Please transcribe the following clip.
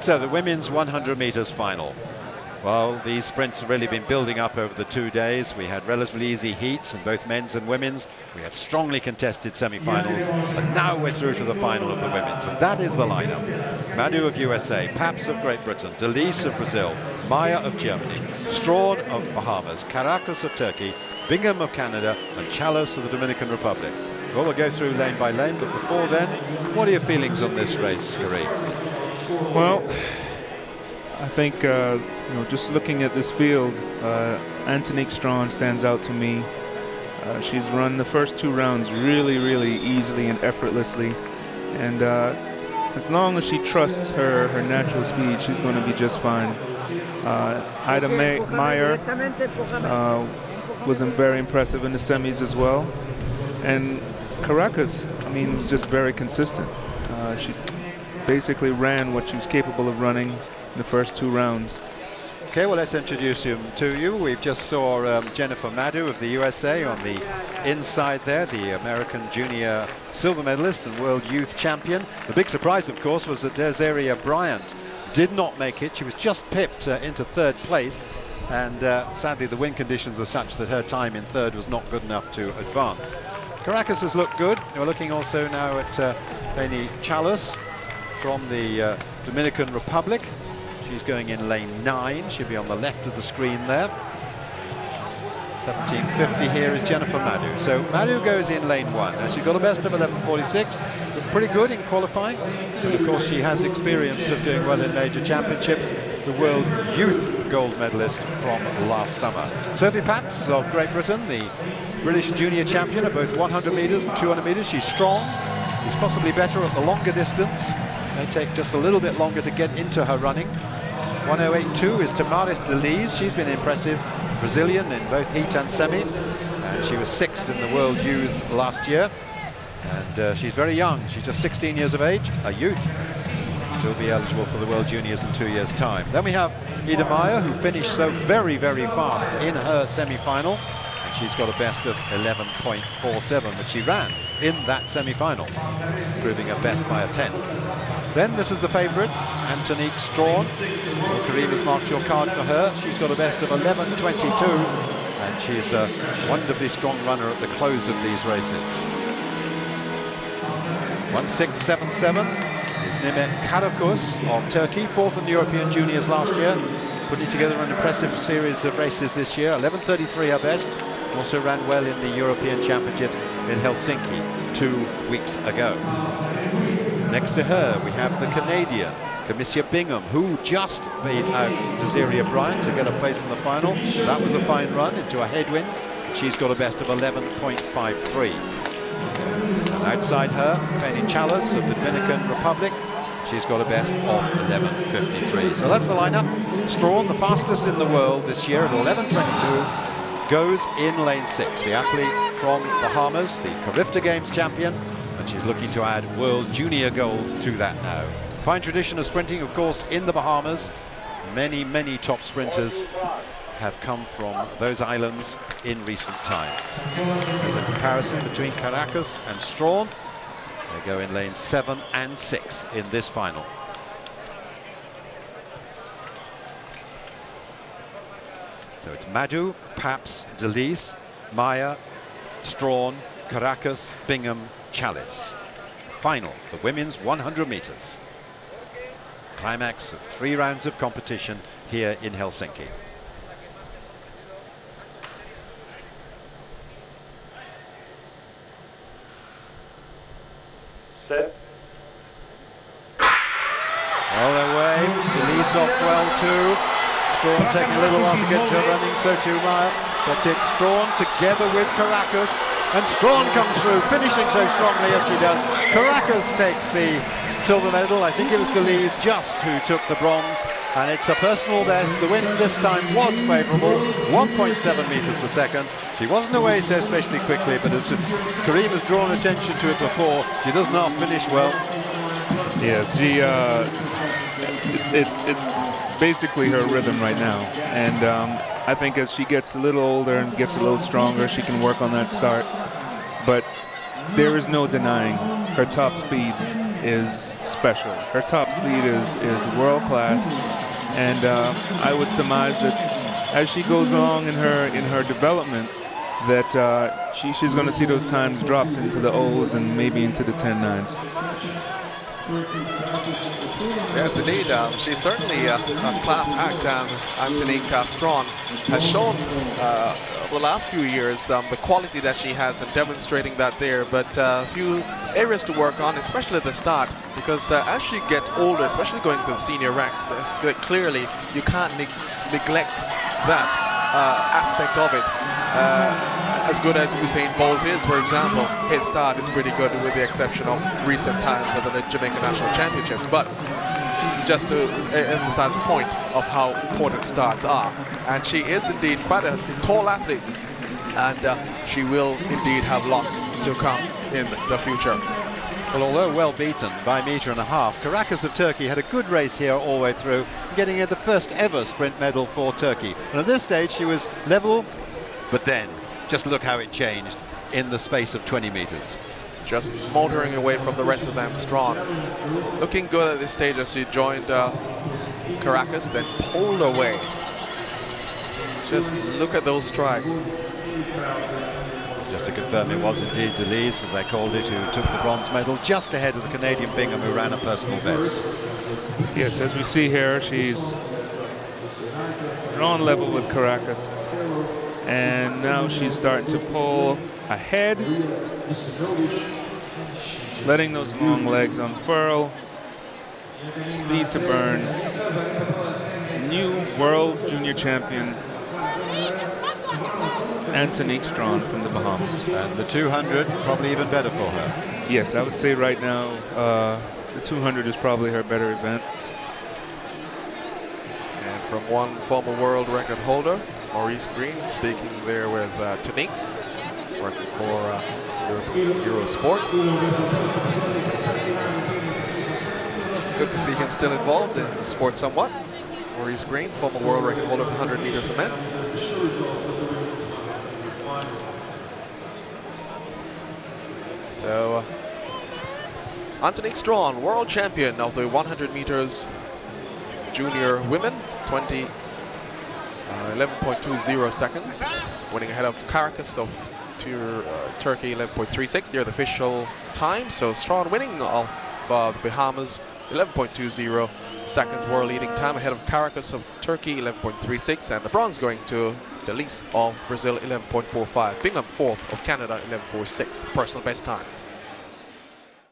So the women's 100 meters final. Well, these sprints have really been building up over the 2 days. We had relatively easy heats in both men's and women's. We had strongly contested semi-finals, and now we're through to the final of the women's. And that is the lineup. Madou of USA, Paps of Great Britain, Delise of Brazil, Maya of Germany, Strawn of Bahamas, Caracas of Turkey, Bingham of Canada, and Chalos of the Dominican Republic. Well, we'll go through lane by lane, but before then, what are your feelings on this race, Kareem? Well, I think, just looking at this field, Antonique Strawn stands out to me. She's run the first 2 rounds really, really easily and effortlessly. And as long as she trusts her natural speed, she's going to be just fine. Ida Meyer was very impressive in the semis as well. And Caracas, was just very consistent. She basically ran what she was capable of running in the first 2 rounds. Okay, well, let's introduce him to you. We've just saw Jennifer Madou of the USA on the inside there, the American junior silver medalist and world youth champion. The big surprise, of course, was that Desiree Bryant did not make it. She was just pipped into 3rd place, and sadly the wind conditions were such that her time in 3rd was not good enough to advance. Caracas has looked good. We're looking also now at Penny Chalos from the Dominican Republic. She's going in lane 9. She'll be on the left of the screen there. 1750 here is Jennifer Madou. So Madou goes in lane 1. Now she's got a best of 11:46. Pretty good in qualifying. And of course she has experience of doing well in major championships. The world youth gold medalist from last summer. Sophie Paps of Great Britain, the British junior champion at both 100 meters and 200 meters. She's strong. She's possibly better at the longer distance. May take just a little bit longer to get into her running. 1:08.2 is Tamaris Delise. She's been impressive, Brazilian in both heat and semi, and she was 6th in the World Youths last year. And she's very young. She's just 16 years of age, a youth. She'll be eligible for the World Juniors in 2 years' time. Then we have Ida Meyer, who finished so very, very fast in her semi-final. And she's got a best of 11.47, but she ran in that semi-final, proving her best by a 10th. Then this is the favourite, Antonique Strawn. Well, Kareem has marked your card for her. She's got a best of 11.22, and she's a wonderfully strong runner at the close of these races. 1:06.77 is Nimet Karakus of Turkey, 4th in the European Juniors last year, putting together an impressive series of races this year. 11.33 her best. Also ran well in the European Championships in Helsinki 2 weeks ago. Next to her, we have the Canadian, Camissia Bingham, who just beat out Desiree Bryant to get a place in the final. That was a fine run into a headwind. She's got a best of 11.53. And outside her, Penny Chalos of the Dominican Republic. She's got a best of 11.53. So that's the lineup. Strawn, the fastest in the world this year at 11.22, goes in lane 6. The athlete from Bahamas, the Carifta Games champion, and she's looking to add World Junior gold to that now. Fine tradition of sprinting, of course, in the Bahamas. Many, many top sprinters have come from those islands in recent times. There's a comparison between Caracas and Strawn. They go in lanes 7 and 6 in this final. So it's Madou, Paps, Delise, Maya, Strawn, Caracas, Bingham, Chalis. Final, the women's 100 meters. Climax of 3 rounds of competition here in Helsinki. Set. Well, away. Delise off well too. Strawn taking a little while to get to her running, so too Maya. But it's Strawn together with Caracas. And Strawn comes through, finishing so strongly as she does. Caracas takes the silver medal. I think it was Delise just who took the bronze. And it's a personal best. The wind this time was favourable, 1.7 meters per second. She wasn't away so especially quickly, but as Kareem has drawn attention to it before, she does not finish well. Yes, she. It's basically her rhythm right now, and I think as she gets a little older and gets a little stronger, she can work on that start. But there is no denying her top speed is special. Her top speed is world class, and I would surmise that as she goes along in her development, that she's going to see those times dropped into the O's and maybe into the 10.9s. Yes, indeed. She's certainly a class act, and Antonique Strawn has shown over the last few years the quality that she has and demonstrating that there, but a few areas to work on, especially at the start, because as she gets older, especially going to the senior ranks, clearly you can't neglect that aspect of it. As good as Usain Bolt is, for example, his start is pretty good with the exception of recent times at the Jamaica National Championships. But just to emphasize the point of how important starts are. And she is indeed quite a tall athlete, and she will indeed have lots to come in the future. Well, although well beaten by a metre and a half, Caracas of Turkey had a good race here all the way through, getting the first ever sprint medal for Turkey. And at this stage she was level, but then just look how it changed in the space of 20 metres. Just motoring away from the rest of them strong. Looking good at this stage as she joined Caracas, then pulled away. Just look at those strides. Just to confirm, it was indeed Delise, as I called it, who took the bronze medal, just ahead of the Canadian Bingham, who ran a personal best. Yes, as we see here, she's drawn level with Caracas, and now she's starting to pull ahead, letting those long legs unfurl, speed to burn. New world junior champion Antonique Strawn from the Bahamas. And the 200, probably even better for her. Yes, I would say right now the 200 is probably her better event. And from one former world record holder, Maurice Green, speaking there with Tonique, working for Eurosport. Good to see him still involved in the sport somewhat. Maurice Green, former world record holder for 100 meters of men. So, Antonique Strawn, world champion of the 100 meters junior women, 11.20 seconds, winning ahead of Caracas of Turkey, 11.36. They're the official time. So Strawn winning of the Bahamas, 11.20 seconds, world leading time, ahead of Caracas of Turkey, 11.36, and the bronze going to Delise of Brazil, 11.45. Bingham, fourth of Canada, 11.46, personal best time.